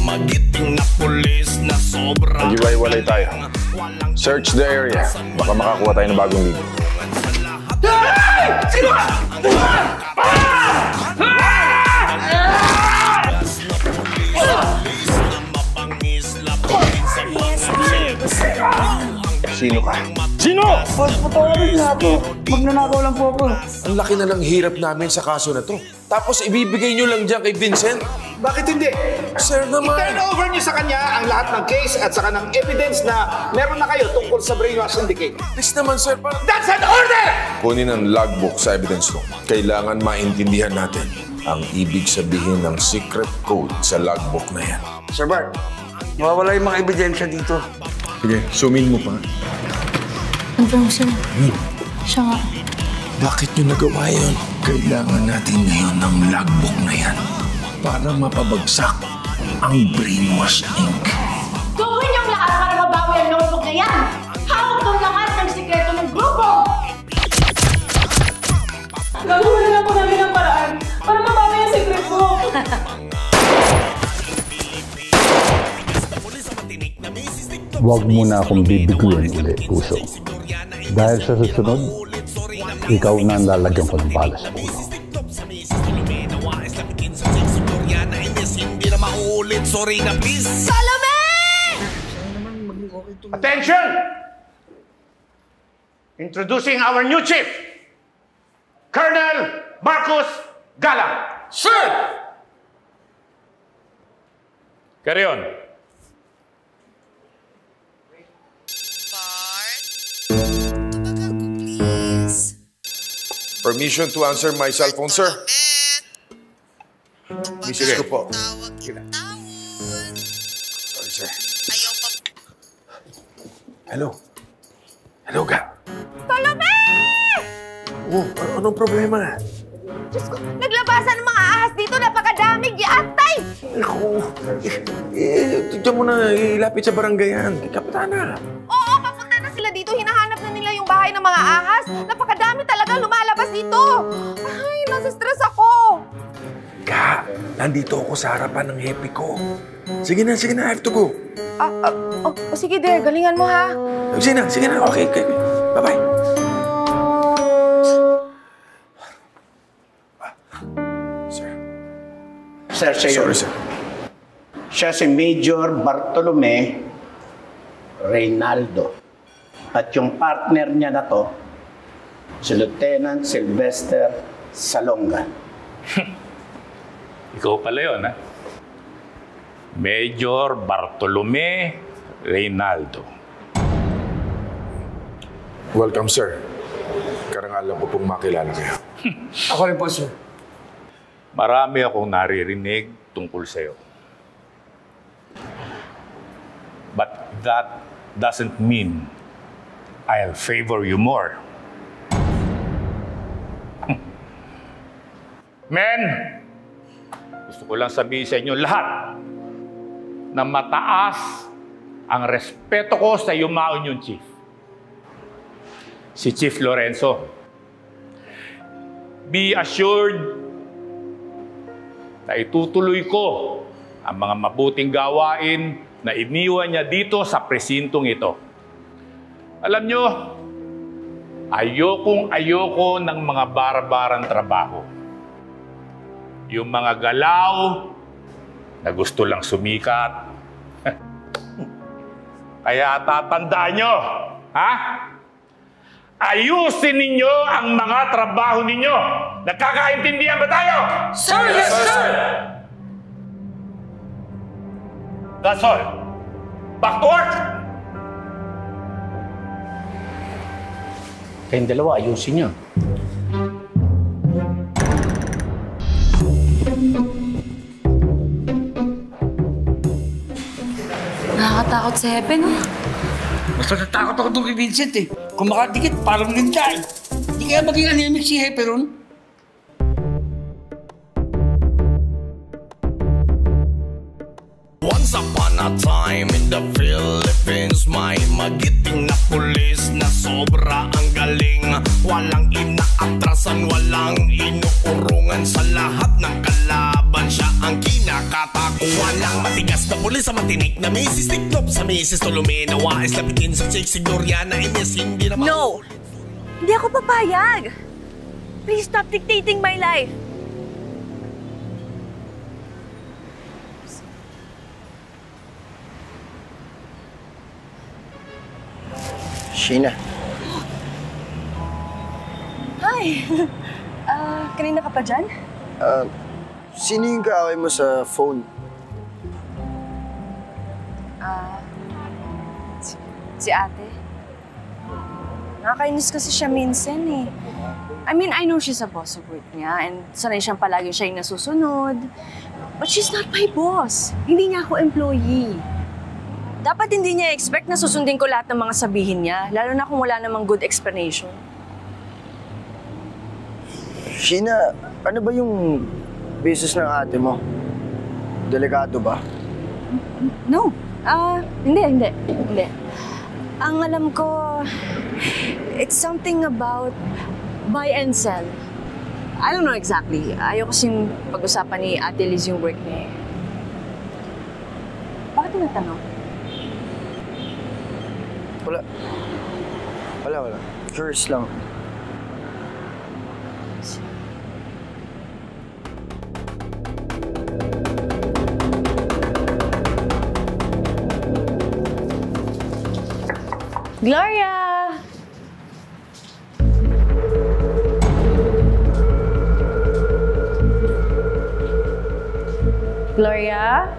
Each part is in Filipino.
magiting na pulis na sobra. Mag-iwalay tayo. Search the area. Baka makakuha tayo ng bagong lead. Hey! Sino ka? Sino ka? Sino? Patawarin nga po. Magnanakaw lang po ako. Ang laki na ng hirap namin sa kaso na to. Tapos ibibigay nyo lang dyan kay Vincent? Bakit hindi? Sir naman! I-turn over niyo sa kanya ang lahat ng case at saka ng evidence na meron na kayo tungkol sa brainwash syndicate. Please naman, sir. That's an order! Kunin ang logbook sa evidence room. Kailangan maintindihan natin ang ibig sabihin ng secret code sa logbook na yan. Sir Bart, mawawala yung mga ebidensya dito. Sige, sumin mo pa. Confirm, sir. Siya nga. Bakit nyo nagawa yun? Kailangan natin ngayon ng logbook na yan para mapabagsak ang Brainwash Inc. Gawin yung lahat para mabawi ang notebook na yan! Hawak ng lahat ng sikreto ng grupo! Gagawin na lang po namin ang paraan para mabawi ang secret mo. Huwag mo na akong bibiguin ulit, Puso. Dahil sa susunod, ikaw na ang lalagyan ko ng bala sa ulo. Salome! Attention! Introducing our new chief, Colonel Marcus Galang. Sir! Carry on. Permission to answer my cell phone, sir. Misis ko po. Sorry, sir. Hello? Hello, Ga? Salome! Oh, anong problema? Diyos ko, naglabasan ng mga ahas dito. Napakadaming giatay! Ako, diyan mo na ilapit sa barangayan. Kay Kapitana. Oo, papunta na sila dito. Hinahanap na nila yung bahay ng mga ahas. Napakadami talaga lumalabas dito. Ay, nasa-stress ako. Ka, nandito ako sa harapan ng happy ko. Sige na, I have to go. Sige, dear. Galingan mo, ha? Sige na. Okay. Bye-bye. Sir, Sorry, sir. Siya si Major Bartolome Reynaldo. At yung partner niya na to, si Lieutenant Sylvester Salonga. Ikaw pala yun, ha? Major Bartolome Reynaldo. Welcome, sir. Karangalan ko pong makilala kayo. Ako rin po, sir. Marami akong naririnig tungkol sa'yo. But that doesn't mean I'll favor you more. Men, gusto ko lang sabihin sa inyo lahat na mataas ang respeto ko sa yumaon yung chief. Si Chief Lorenzo. Be assured na itutuloy ko ang mga mabuting gawain na iniwan niya dito sa presintong ito. Alam nyo, ayoko ng mga barabarang trabaho. Yung mga galaw na gusto lang sumikat. Kaya tatandaan nyo, ha? Ayusin ninyo ang mga trabaho ninyo. Nagkakaintindihan ba tayo? Sir, yes, sir! That's all. Back to work! Kayong dalawa, ayusin niyo. Nakakatakot si Hepe, no? Basta natakot ako doon kay Vincent eh. Kung makadikit, parang ninja eh. Hindi kaya maging anemic si Hepe ron. Once upon a time in the Philippines, may magiting na pulis na sobra ang galing. Walang inaatrasan, walang inuurungan, sa lahat ng kalaban siya ang kinakatakutan. Walang matigas na pulis sa matinik na misis. Tiklop sa misis, Tolome. Nawais lapitin sa chick, si Gloriana Ines. Hindi na No! Hindi ako papayag! Please stop dictating my life! Sheena. Hi! Kanina ka pa dyan? Sino yung kaaway mo sa phone? Si ate. Nakakainis kasi siya minsan eh. I mean, I know she's a boss of work niya and sanay siyang palagi siya yung nasusunod. But she's not my boss. Hindi niya ako employee. Dapat hindi niya expect na susundin ko lahat ng mga sabihin niya, lalo na kung wala namang good explanation. Sheena, ano ba yung business ng ate mo? Delikado ba? No. Hindi. Ang alam ko, it's something about buy and sell. I don't know exactly. Ayaw kasing pag-usapan ni Ate Liz yung work niya. Bakit tinatanong? Wala. Curious lang. Gloria! Gloria?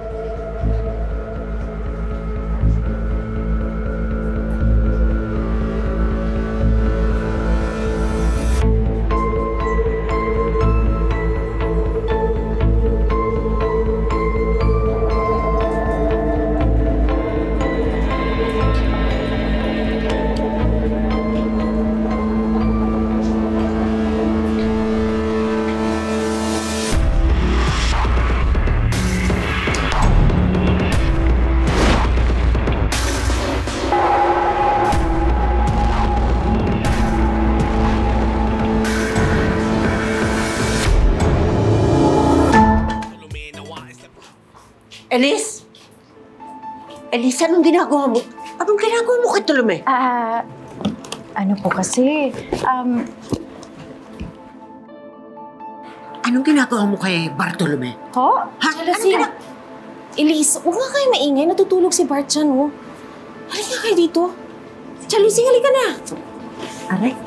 Elise? Elise, anong ginagawa mo? Anong ginagawa mo kay Tolome? Ano po kasi, Anong ginagawa mo kay Bartolome? Ho? Ha? Elise, huwag nga kayo maingay. Natutulog si Bart dyan, oh. Halika kayo dito. Chalising, halika na. Aray,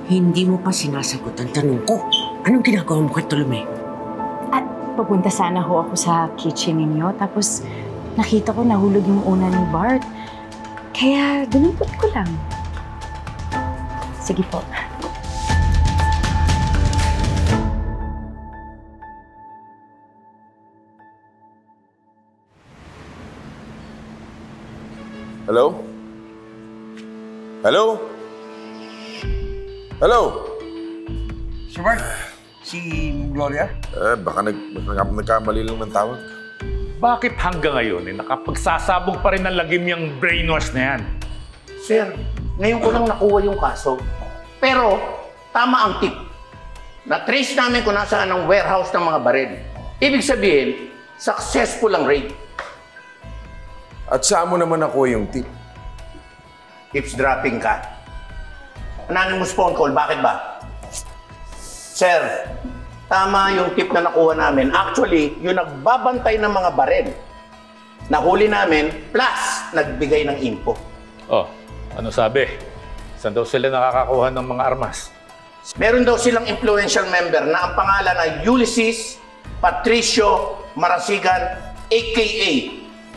hindi mo pa sinasagot ang tanong ko. Anong ginagawa mo kay Tolome? Papunta sana ho ako sa kitchen ninyo, tapos nakita ko nahulog yung una ni Bart. Kaya dinampot ko lang. Sige po. Hello? Hello? Hello? Sir Bart, si Gloria? Baka nagkamali lang ng tawag. Bakit hanggang ngayon nakapagsasabog pa rin ng lagim yung brainwash na yan? Sir, ngayon ko lang nakuha yung kaso. Pero, tama ang tip. Na-trace namin kung nasaan ang warehouse ng mga baril. Ibig sabihin, successful ang raid. At saan mo naman nakuha yung tip? Eavesdropping ka. Anonymous phone call, bakit ba? Sir, tama yung tip na nakuha namin. Actually, yung nagbabantay ng mga baril. Nahuli namin, plus nagbigay ng info. Oh, ano sabi? Saan daw sila nakakakuha ng mga armas? Meron daw silang influential member na ang pangalan ay Ulysses Patricio Marasigan, a.k.a.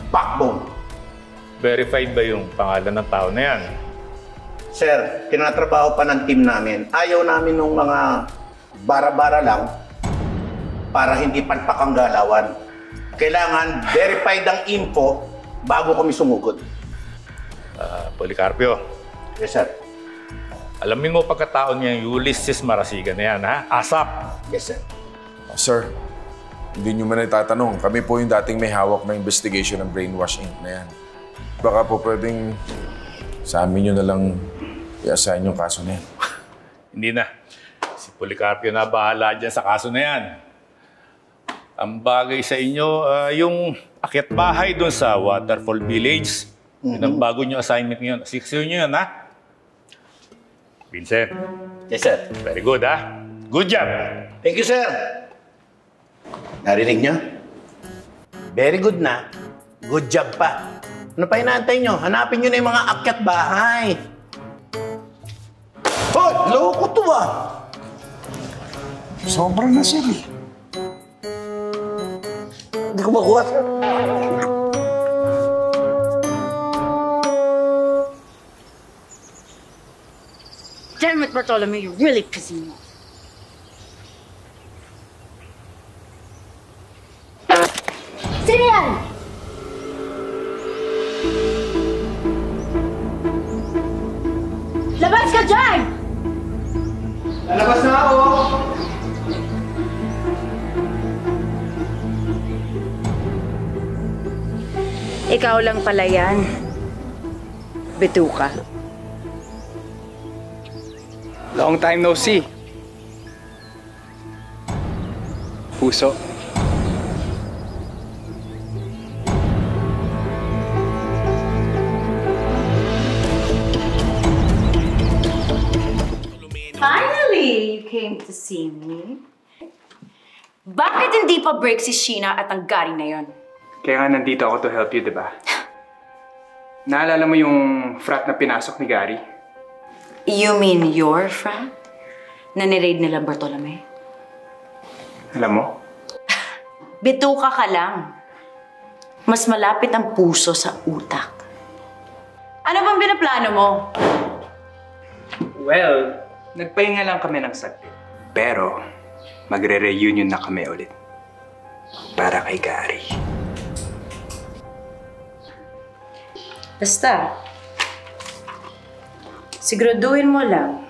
Backbone. Verified ba yung pangalan ng tao na yan? Sir, tinatrabaho pa ng team namin. Ayaw namin ng mga bara-bara lang para hindi palpak ang galawan. Kailangan verified ang info bago kami sumugod. Policarpio. Yes, sir. Alamin mo pagkatao niya yung Ulysses Marasigan na yan, ha? ASAP. Yes, sir. Sir, hindi nyo man itatanong. Kami po yung dating may hawak na investigation ng brainwash Inc. na yan. Baka po pwedeng sa amin nyo na lang i-assign yung kaso na yan. Hindi na. Si Policarpio na bahala dyan sa kaso na yan. Ang bagay sa inyo, yung akyat bahay doon sa Waterfall Village. Yun ang bago nyo assignment ngayon. Sino nyo yun, ha? Vincent. Yes, sir. Very good, ha? Good job. Thank you, sir. Narinig nyo? Very good na. Good job pa. Ano pa inaantay nyo? Hanapin nyo na yung mga akyat bahay. Hoy! Loko to ah! Sobra na sir eh. Hindi ko makuha, sir. Damn it, Bartolome, you're really pissing me off. Sino yan? Labas ka dyan! Lalabas na ako! Ikaw lang pala yan. Bituka. Long time no see. Puso. Finally, you came to see me. Bakit hindi pa break si Sheena at ang Gary na yon? Kaya nga nandito ako to help you, di ba? Naalala mo yung frat na pinasok ni Gary? You mean your frat? Na niraid nila Bartolome? Alam mo? Bituka ka lang. Mas malapit ang puso sa utak. Ano bang binaplano mo? Well, nagpahinga lang kami ng saglit. Pero, magre-reunion na kami ulit. Para kay Gary. Basta, siguraduhin mo lang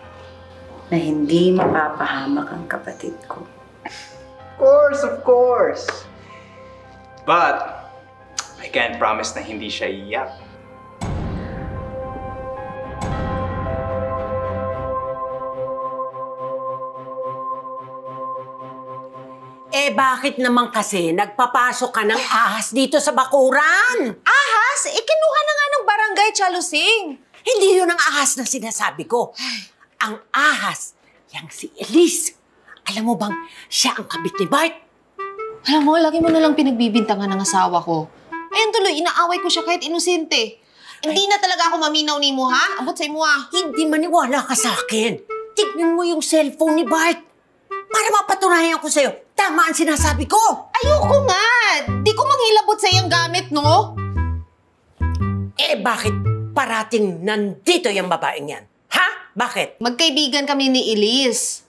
na hindi mapapahamak ang kapatid ko. Of course! But, I can't promise na hindi siya iyak. Eh bakit naman kasi nagpapasok ka ng ahas dito sa bakuran? Ahas? Kinuha na nga ng barangay Chalusing. Hindi yun ang ahas na sinasabi ko. Ang ahas, yang si Elise. Alam mo bang siya ang kabit ni Bart? Alam mo, lagi mo nalang pinagbibintangan ng asawa ko. Ayun tuloy, inaaway ko siya kahit inosente. Hindi na talaga ako maminaw ni mo, ha? Abot sa'yo mo, ha? Hindi maniwala ka sa akin. Tignan mo yung cellphone ni Bart. Para mapatunayan ko sa'yo, tama ang sinasabi ko. Ayoko nga. Di ko manghilabot sa'yo ang gamit, no? Eh bakit parating nandito yung babaeng yan? Ha? Bakit? Magkaibigan kami ni Elise.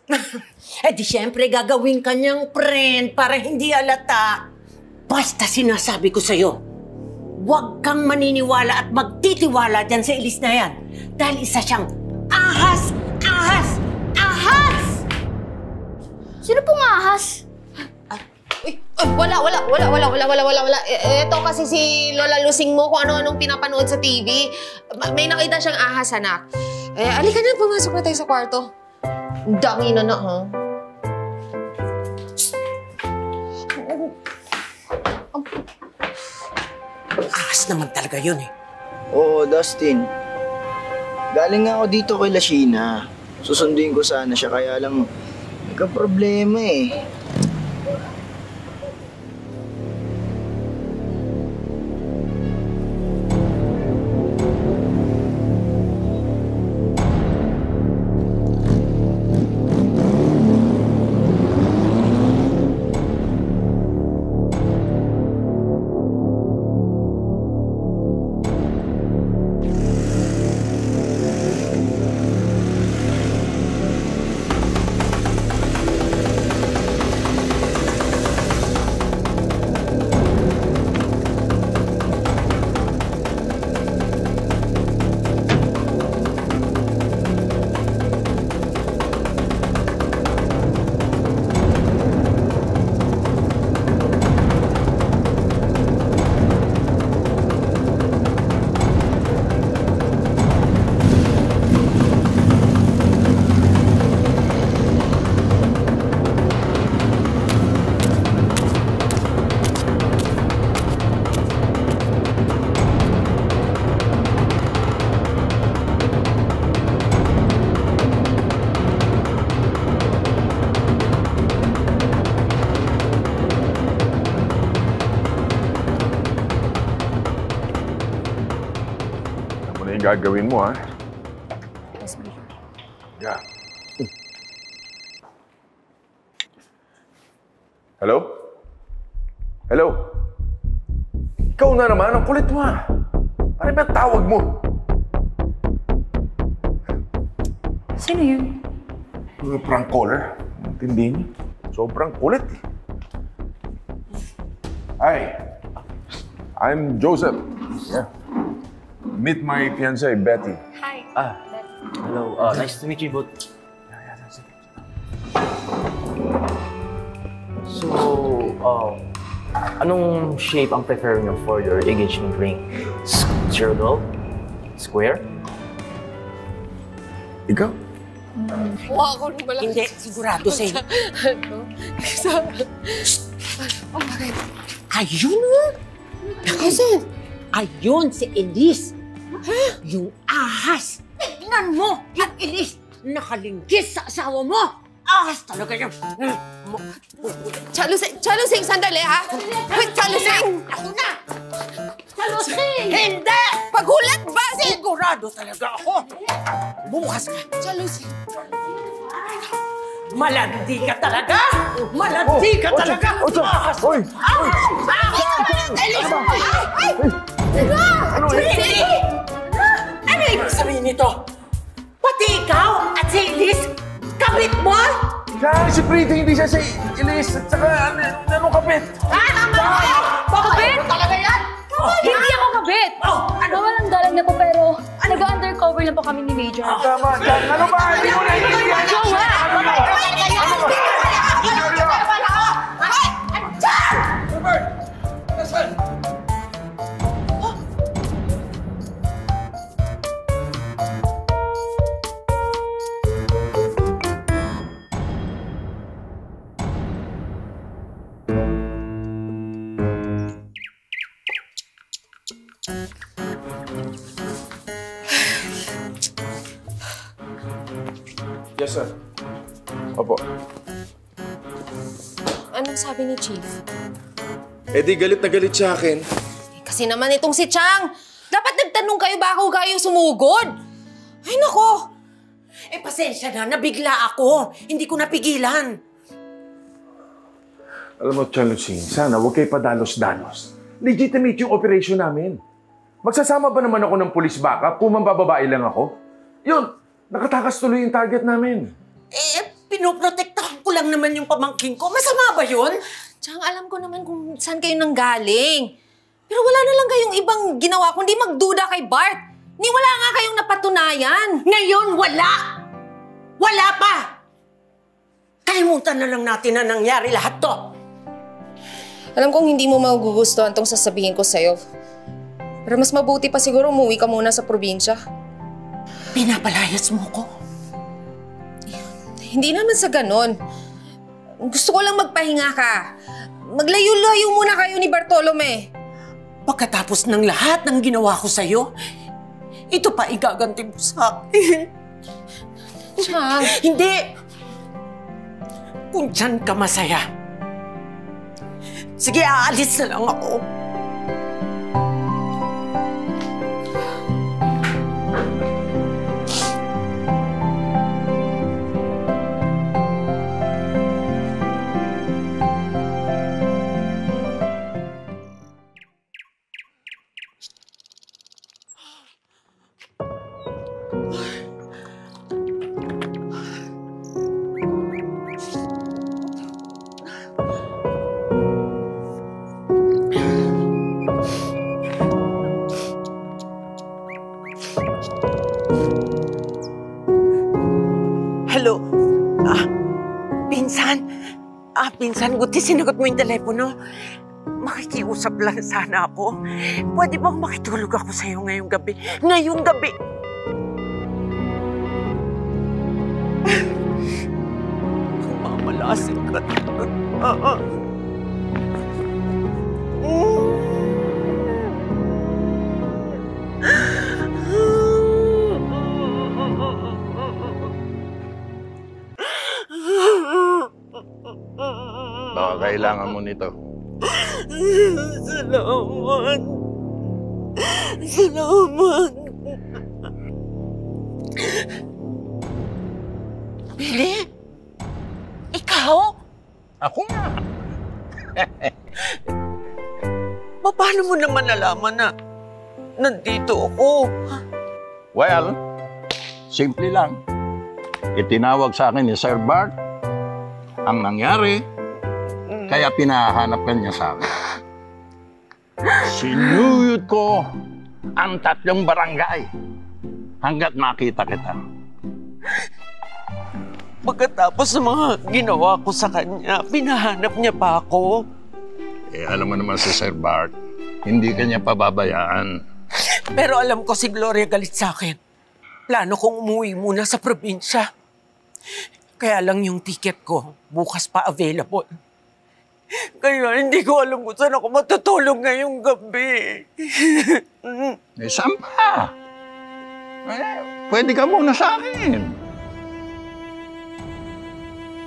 Eh di syempre gagawin kanyang friend para hindi halata. Basta sinasabi ko sa'yo, huwag kang maniniwala at magtitiwala dyan sa Elise na yan. Dahil isa siyang ahas! Ahas! Ahas! Sino pong ahas? Wala. Ito kasi si Lola Lusing mo kung ano-anong pinapanood sa TV. May nakita siyang ahas, anak. Alika na, pumasok na tayo sa kwarto. Dangi na, ha? Ahas naman talaga yun eh. Oo, Dustin. Galing nga ako dito kay Sheena. Susunduin ko sana siya, kaya lang nagka-problema eh. gagawin mo, ha? Yes, Major. Yeah. Hello? Hello? Ikaw na naman, ang kulit mo, ha? Ano ba ang tawag mo? Sino yun? Prank caller. Intindi niyo. Sobrang kulit, eh. Hi. I'm Joseph. Yeah. Meet my fiancée, Betty. Hi. Hello. Nice to meet you both. So, anong shape ang prefer nyo for your engagement ring? Circle? Square? Ikaw? Wow, ako rin pala. Hindi, sigurado sa'yo. Oh, bakit? Ayun! Kasi, ayun si Elise. Yung ahas. Tignan mo, yung Elise. Nakalinggis sa asawa mo. Ahas talaga yun. Chalusing, sandali ha? Wait, Chalusing! Ako na! Chalusing! Hindi! Pagulat ba? Sigurado talaga ako. Bumukas ka. Chalusing. Malandi ka talaga! Malandi ka talaga! Ahas! Hoy! Elise! Ano ibig sabihin nito? Pati ikaw at si Elise, kabit mo? Siya, si Pretty, hindi siya si Elise. At saka, anong kapit? Tama ka! Kabit? Talaga yan? Hindi ako kabit! Walang galang na po pero nag-undercover lang po kami ni Major. Tama, ano ba? Hindi mo naiintindihan. Jowa! Yes, sir. Opo. Anong sabi ni Chief? Eh di galit na galit sa akin. Kasi naman itong si Chang. Dapat nagtanong kayo bago kayo sumugod. Ay, nako. Eh, pasensya na. Nabigla ako. Hindi ko napigilan. Alam mo, Chalusing, sana huwag kayo padalos-dalos. Legitimate yung operation namin. Magsasama ba naman ako ng police backup kung mambababae lang ako? Yun, nakatakas tuloy yung target namin. Eh, pinoprotektahan ko lang naman yung pamangkin ko. Masama ba yun? Chang, alam ko naman kung saan kayo nanggaling. Pero wala na lang kayong ibang ginawa kundi magduda kay Bart. Ni wala nga kayong napatunayan. Ngayon, wala! Wala pa! Kalimutan na lang natin na nangyari lahat to. Alam kong hindi mo magugustuhan tong sasabihin ko sa'yo. Pero mas mabuti pa siguro umuwi ka muna sa probinsya. Pinapalayas mo ko? Hindi naman sa ganon. Gusto ko lang magpahinga ka. Maglayo-layo muna kayo ni Bartolome. Pagkatapos ng lahat ng ginawa ko sa'yo, ito pa igaganti mo sa akin. Chang. Hindi! Kung dyan ka masaya, sige, aalis na lang ako. Hello? Pinsan, buti sinagot mo yung telepono. Makikiusap lang sana ako. Pwede bang makitulog ako sa'yo ngayong gabi? Ngayong gabi! Mamalasin ka. Baka kailangan mo nito. Salamat. Salamat. Billy? Ikaw? Ako nga. Paano mo naman nalaman na nandito ako? Well, simple lang. Itinawag sa akin ni Sir Bart ang nangyari, kaya pinahanap ka niya sa akin. Sinuyod ko ang 3 barangay hanggat makita kita. Pagkatapos ng mga ginawa ko sa kanya, pinahanap niya pa ako. Alam mo naman si Sir Bart, hindi ka niya pababayaan. Pero alam ko si Gloria galit sa akin. Plano kong umuwi muna sa probinsya. Kaya lang yung ticket ko, bukas pa available. Kaya hindi ko alam kung saan ako matutulog ngayong gabi. Saan pa? Pwede ka muna sa akin.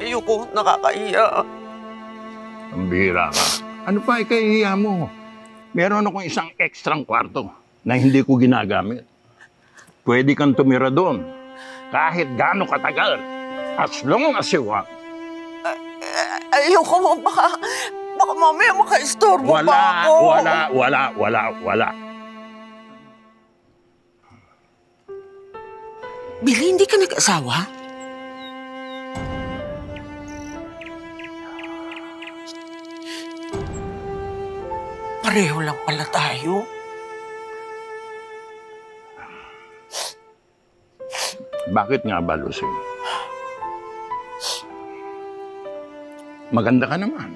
Ayoko, nakakaiya. Ang bihira ka. Ano pa ikahihiya mo? Meron akong isang ekstrang kwarto na hindi ko ginagamit. Pwede kang tumira doon kahit gaano katagal. As long as you want. Ayoko mo, baka mamaya maka-istorbo pa ako. Wala. Billy, hindi ka nag-asawa? Pareho lang pala tayo. Bakit nga ba, Lucy? Maganda ka naman.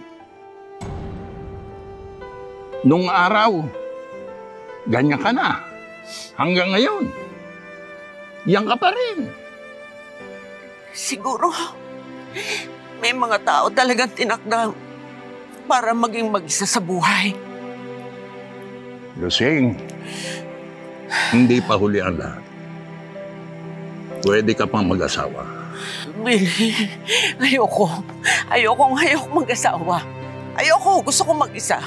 Nung araw, ganyan ka na. Hanggang ngayon, yan ka pa rin. Siguro, may mga tao talagang tinakdang para maging mag-isa sa buhay. Lusing, hindi pa huli ang lahat. Pwede ka pang mag-asawa. Billy, ayoko mag-asawa. Ayoko, gusto ko mag-isa.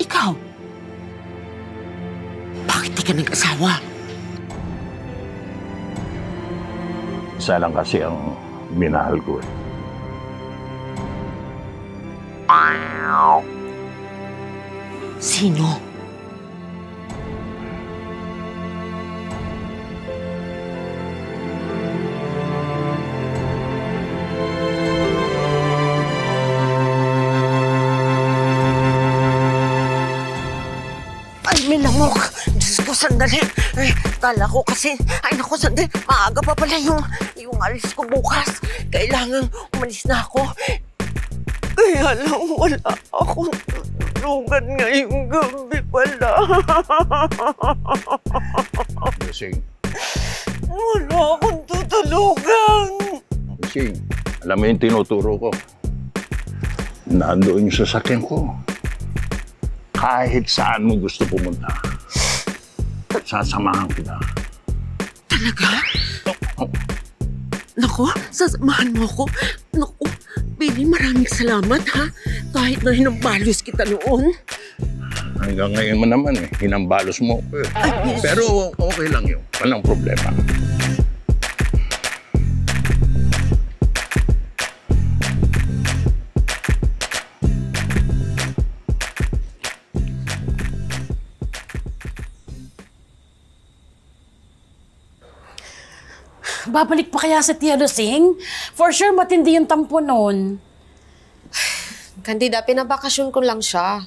Ikaw, bakit di ka nag-asawa? Isa lang kasi ang minahal ko eh. Sino? May lamok. Diyos ko, sandali. Ay, kala ko kasi, ay naku, sandali. Maaga pa pala yung alis ko bukas. Kailangan umalis na ako. Kaya lang wala akong tutulugan ngayong gabi pala. Lusing. Wala akong tutulugan. Lusing, alam mo yung tinuturo ko. Nandoon yung sasakyan ko. Kahit saan mo gusto pumunta, sasamahan kita. Talaga? Naku, sasamahan mo ako. Naku, Billy, maraming salamat, ha? Kahit na hinambalos kita noon. Hanggang ngayon mo naman eh, hinambalos mo. Pero okay lang yun, walang problema. Babalik pa kaya sa Tia Lusing? For sure, matindi yung tampo nun. Candida, pinabakasyon ko lang siya.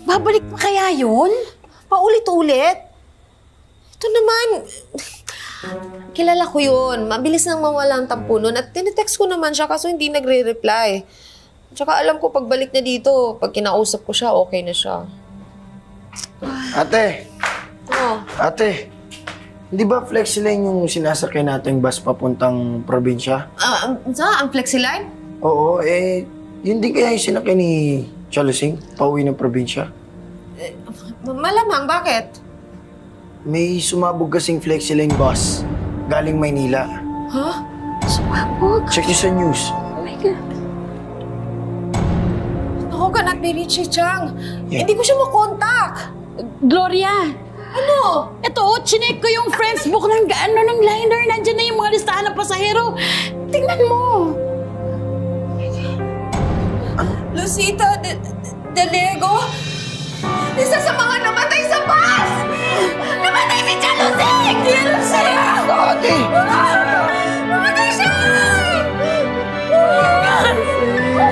Babalik pa kaya yun? Paulit-ulit? Ito naman, kilala ko yun. Mabilis nang mawala ang tampo nun. At tinitext ko naman siya kaso hindi nagre-reply. Tsaka alam ko, pagbalik niya dito, pag kinausap ko siya, okay na siya. Ate! Oh. Ate! Hindi ba Flexiline yung sinasakyan nating bus papuntang probinsya? Ang Flexiline? Oo, yun din kaya yung sinakyan ni Chalusing, pauwi ng probinsya? Malamang, bakit? May sumabog kasing Flexiline bus, galing Maynila. Huh? Sumabog? Check nyo sa news. Oh my God. Ako, cannot be reached si Chang. Yeah. Hindi ko siya makontak. Gloria, Ano? Ito, chinek ko yung friends book ng ng liner. Nandiyan na yung mga listahan ng pasahero. Tingnan mo. Lucita de Lego? Isa sa mga namatay sa bus! Namatay si Tia Lucing! Tia Lucing! Ate! Namatay siya!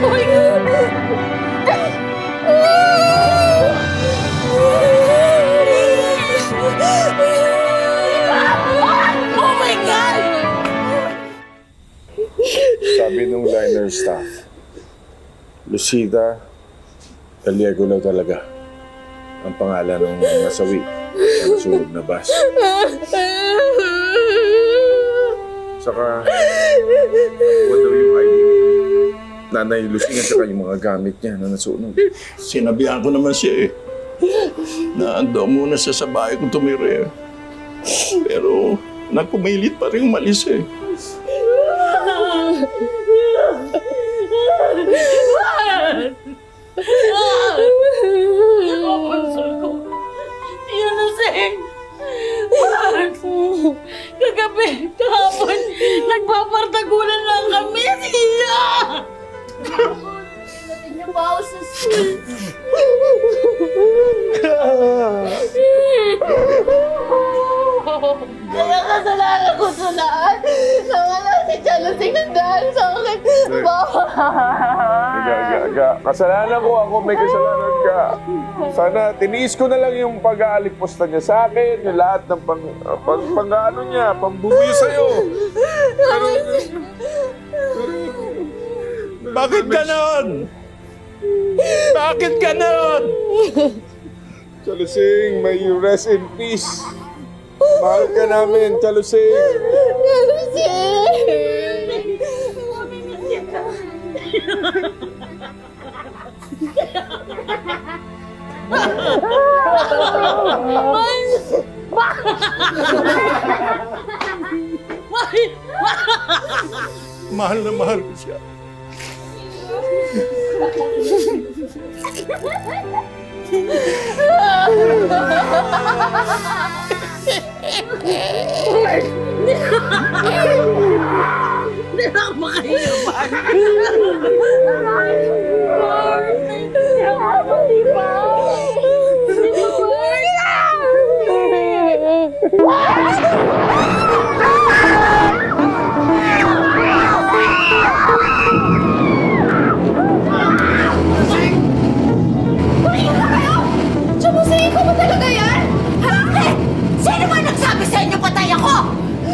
Oh my God! Oh my God! Sabi nung liner staff, Lucita Gallego daw talaga ang pangalan ng nasawi sa sunog na bus. Saka, what daw yung ID? Nanay Lucing at saka yung mga gamit niya na nasunog. Sinabihan ko naman siya eh. Na ando muna siya sa bahay kung tumira. Pero nagpumilit pa rin umalis eh. Tia Lucing! Kagabi, kahapon, nagpapartagulan lang kami. Tia! Natin niyo ba ako sa school? Kaya kasalanan ko sa lahat. Nawala si Tia Lucing ng dahil sa akin. Kasalanan ko ako, may kasalanan ka. Sana, tiniis ko na lang yung pag-aalikposta niya sa akin, yung lahat ng pang-ano niya, pambubuyo sa'yo. Pero, bakit ganon? Bakit ganon? Tia Lucing, may you rest in peace. Mahal ka namin, Tia Lucing. Tia Lucing! Mahal na mahal ko siya. Hindi na ako makahiyapan.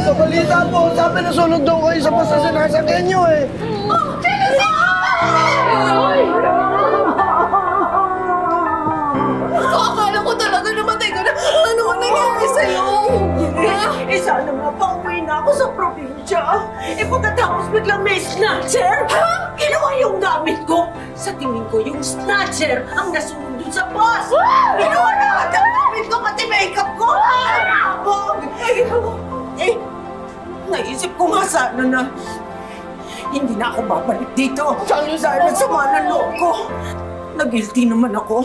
Sa balita po, sabi na sunog daw kayo sa bus na sinasakyan nyo eh. Akala ko talaga namatay ka na. Ano ang nangyari sa'yo? Sana mapauwi na ako sa probinsya. Pagkatapos biglang may snatcher. Ha? Ginawa yung gamit ko. Sa tingin ko, yung snatcher ang nasunog dun sa bus. Ginawa lahat ang gamit ko, pati makeup ko. Naisip ko nga sana na hindi na ako babalik dito. Dahil sama ng loob ko. Nag-guilty naman ako.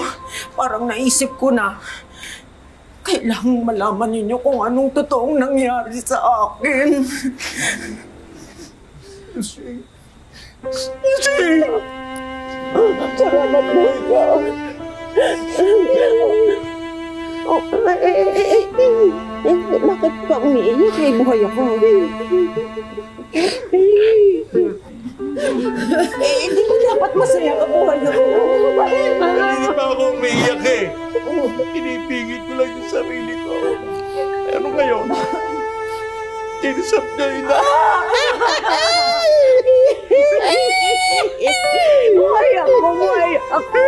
Parang naisip ko na kailangang malaman ninyo kung anong totoong nangyari sa akin. Lucing. Salamat po ikaw. Bakit pa umiiyak? May buhay ako. Hindi ko dapat masaya ka buhay ako. Hindi pa ako umiiyak eh. Pinipigil ko lang yung sarili ko. Ano ngayon? Tinisap na yun na. Buhay ako, buhay ako.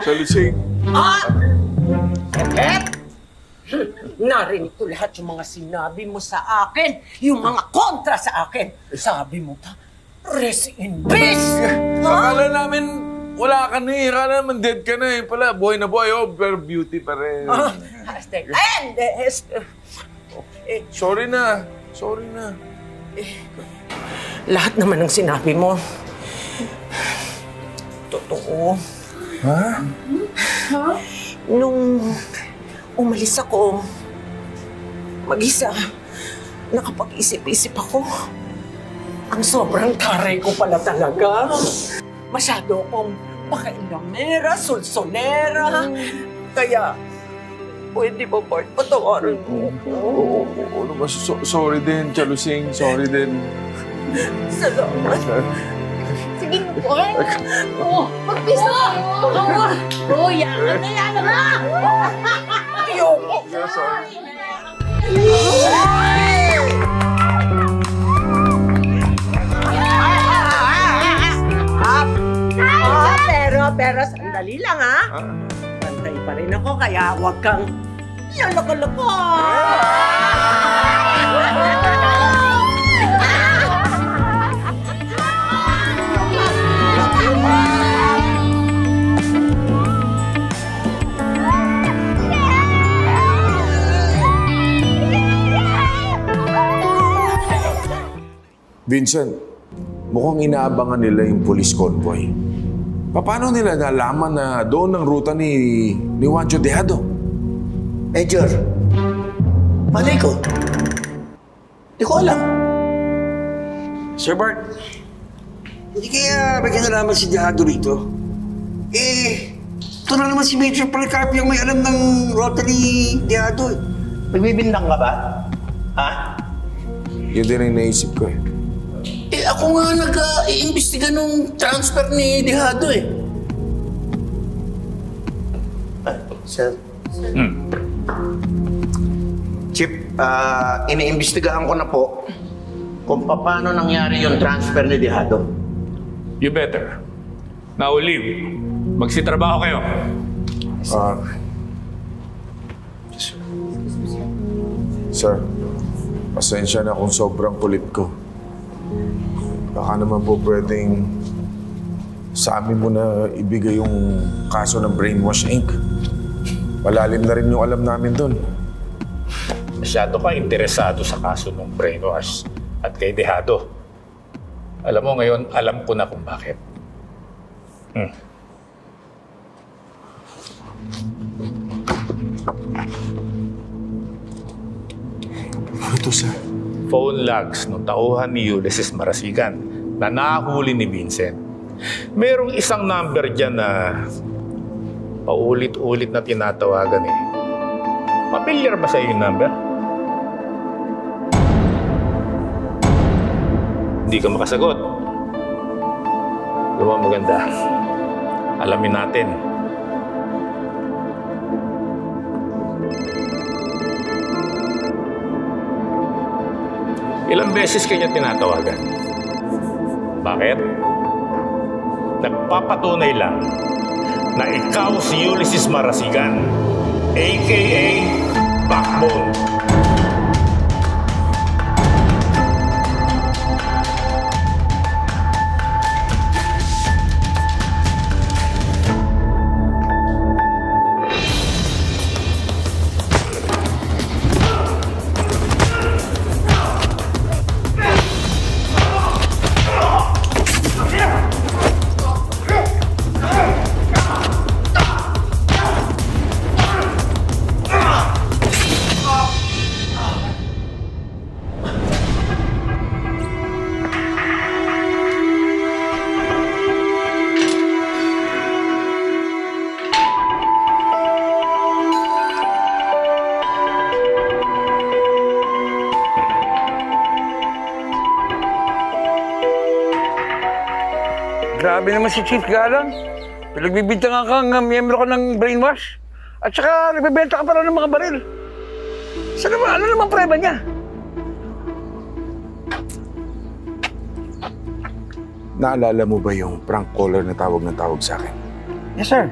Tia Lucing. Narinig ko lahat yung mga sinabi mo sa akin, yung mga kontra sa akin. Sabi mo pa, rest in peace! Akala namin wala ka na eh. Akala naman dead ka na eh. Pala, buhay na buhay. Oh, pero beauty pa rin. Sorry na. Sorry na. Lahat naman ng sinabi mo, Totoo. Ha? Ha? Nung umalis ako, mag-isa, nakapag-isip-isip ako. Ang sobrang taray ko pala talaga. Masyado akong pakailamera, sulsolera. Kaya, pwede ba, Bart, patawarin mo ako? Oo, sorry din, Chalusing. Sorry din. Salamat. Sige na po. Oo, mag-peace na kayo. Oo, yan na. Ayoko. Pero sandali lang, ha? Pantay pa rin ako, kaya huwag kang loko-loko. Vincent, mukhang inaabangan nila yung police convoy. Paano nila nalaman na doon ang ruta ni Juancho Tejado? Major, malay ko. Di ko alam. Sir Bart, hindi kaya may kinalaman si Tejado rito? Ito na naman si Major Policarpio yung may alam ng Rotary Tejado. Magbibindang ka ba? Ha? Yun din ang naisip ko eh. Ako nga nag-iimbestiga nung transfer ni Tejado eh. Sir? Chief, iniimbestigahan ko na po kung paano nangyari yung transfer ni Tejado. You better. Now leave. Magsitrabaho kayo. Sir, pasensya na kung sobrang kulit ko. Baka naman po pwedeng sa amin mo na ibigay yung kaso ng Brainwash Inc. Malalim na rin yung alam namin doon. Masyado ka interesado sa kaso ng Brainwash at kay Tejado. Alam mo ngayon, alam ko na kung bakit. Ito, sir. Phone logs ng tauhan ni Ulysses Marasigan na nahuli ni Vincent. Merong isang number dyan na paulit-ulit na tinatawagan eh. Familiar ba sa yung number? Hindi ka makasagot. Alam mo, maganda. Alamin natin. Ilang beses kanya tinatawagan? Bakit? Nagpapatunay lang na ikaw si Ulysses Marasigan, a.k.a. Backbone. Grabe naman si Chief Galang. Pinagbibinta nga kang miyembro ka ng Brainwash. At saka nagbibenta ka pala ng mga baril. Saan naman? Ano naman preba niya? Naalala mo ba yung prank caller na tawag sa akin? Yes, sir.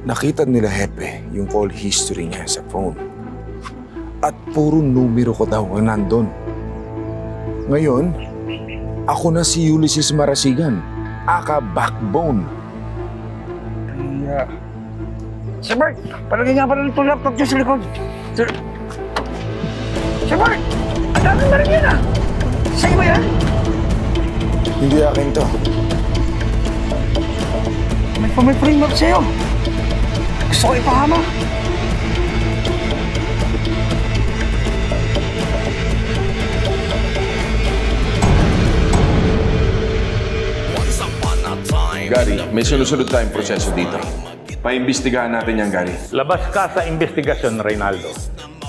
Nakita nila Hepe yung call history niya sa phone. At puro numero ko daw ang nandun. Ngayon, ako na si Ulysses Marasigan, aka Backbone. Sir Bart, palagay nga pala itong laptop niya sa likod. Sir Bart, ang daming baril yan ah! Sa'yo ba yan? Hindi akin to. pa may framework sa'yo. Gusto ko ipahama. Gary, may sunod-sunod tayong proseso dito. Paimbestigahan natin yan, Gary. Labas ka sa investigasyon, Reynaldo.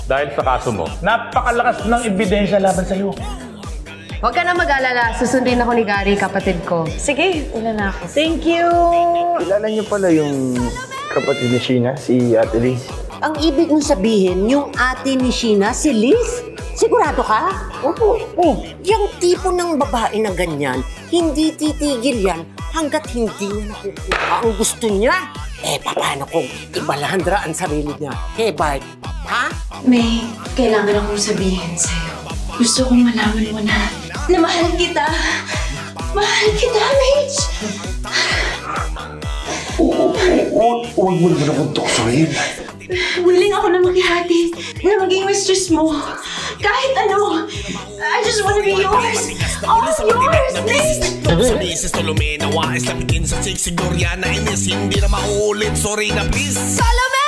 Dahil sa kaso mo, napakalakas ng ebidensya laban sa'yo. Huwag ka na mag-alala. Susundin ako ni Gary, kapatid ko. Sige, una na ako. Thank you! Kilala niyo pala yung kapatid ni Sheena, si Ate Liz? Ang ibig mong sabihin, yung ate ni Sheena, si Liz? Sigurado ka? Oo. Yung tipo ng babae na ganyan, hindi titigil yan hanggat hindi niya nakukuha ang gusto niya. Paano kung ibalandra ang sarili niya? Bart, ha? May, kailangan akong sabihin sa'yo. Gusto kong malaman mo na mahal kita. Mahal kita, Mitch! Huwag mo naman akong tuksohin. Willing ako na maghihati, na maging mistress mo. Kahit ano, I just wanna be yours. All yours, Mitch! Sa misis to luminawa, is lapitin sa sigurya na inis. Hindi na maulit, sorry na please. Salome!